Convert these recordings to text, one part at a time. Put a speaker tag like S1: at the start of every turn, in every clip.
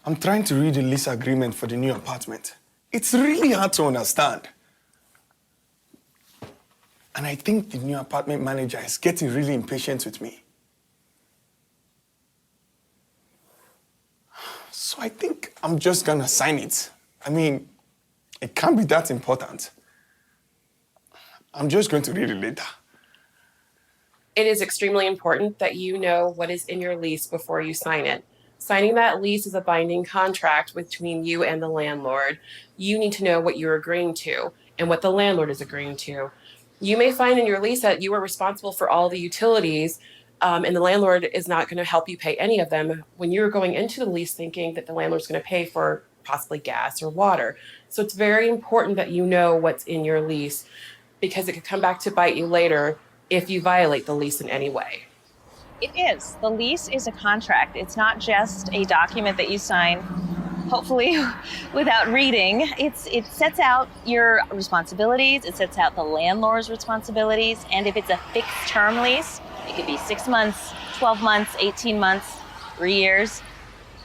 S1: I'm trying to read the lease agreement for the new apartment. It's really hard to understand. And I think the new apartment manager is getting really impatient with me. So I think I'm just gonna sign it. I mean, it can't be that important. I'm just going to read it later.
S2: It is extremely important that you know what is in your lease before you sign it. Signing that lease is a binding contract between you and the landlord. You need to know what you're agreeing to and what the landlord is agreeing to. You may find in your lease that you are responsible for all the utilities, and the landlord is not going to help you pay any of them when you're going into the lease thinking that the landlord's going to pay for possibly gas or water. So it's very important that you know what's in your lease because it could come back to bite you later if you violate the lease in any way.
S3: It is. The lease is a contract. It's not just a document that you sign, hopefully without reading. It sets out your responsibilities. It sets out the landlord's responsibilities. And if it's a fixed term lease, it could be 6 months, 12 months, 18 months, 3 years.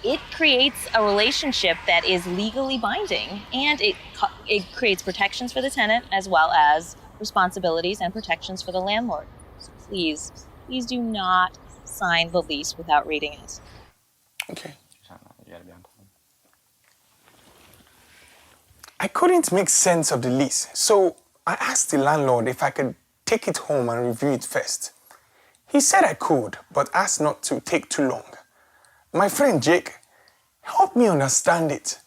S3: It creates a relationship that is legally binding, and it creates protections for the tenant as well as responsibilities and protections for the landlord. So please do not sign the lease without reading it.
S1: Okay. I couldn't make sense of the lease, so I asked the landlord if I could take it home and review it first. He said I could, but asked not to take too long. My friend Jake helped me understand it.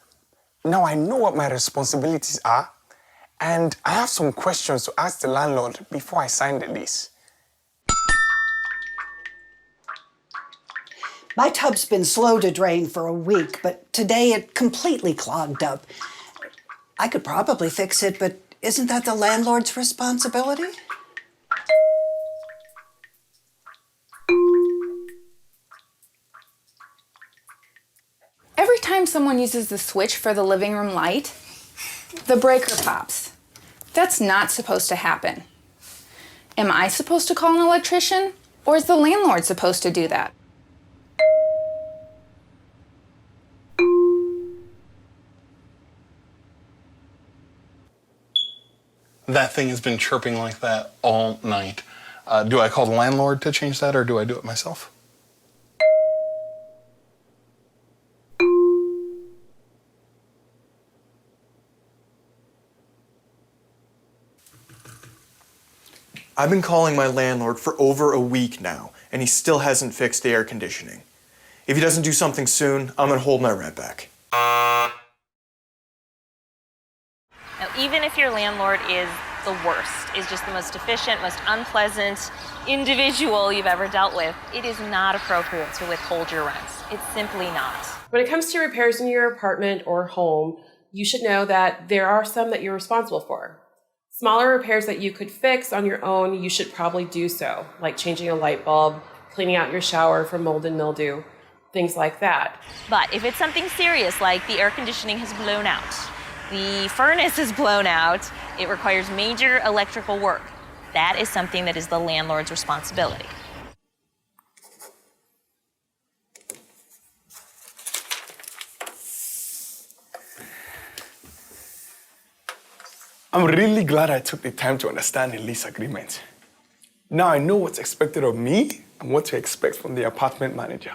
S1: Now I know what my responsibilities are, and I have some questions to ask the landlord before I sign the lease.
S4: My tub's been slow to drain for a week, but today it completely clogged up. I could probably fix it, but isn't that the landlord's responsibility?
S5: Every time someone uses the switch for the living room light, the breaker pops. That's not supposed to happen. Am I supposed to call an electrician, or is the landlord supposed to do that?
S6: That thing has been chirping like that all night. Do I call the landlord to change that, or do I do it myself?
S7: I've been calling my landlord for over a week now, and he still hasn't fixed the air conditioning. If he doesn't do something soon, I'm gonna hold my rent back.
S3: Now, even if your landlord is the worst, is just the most efficient, most unpleasant individual you've ever dealt with, it is not appropriate to withhold your rents. It's simply not.
S2: When it comes to repairs in your apartment or home, you should know that there are some that you're responsible for. Smaller repairs that you could fix on your own, you should probably do so, like changing a light bulb, cleaning out your shower for mold and mildew, things like that.
S3: But if it's something serious, like the air conditioning has blown out, the furnace is blown out, it requires major electrical work, that is something that is the landlord's responsibility.
S1: I'm really glad I took the time to understand the lease agreement. Now I know what's expected of me and what to expect from the apartment manager.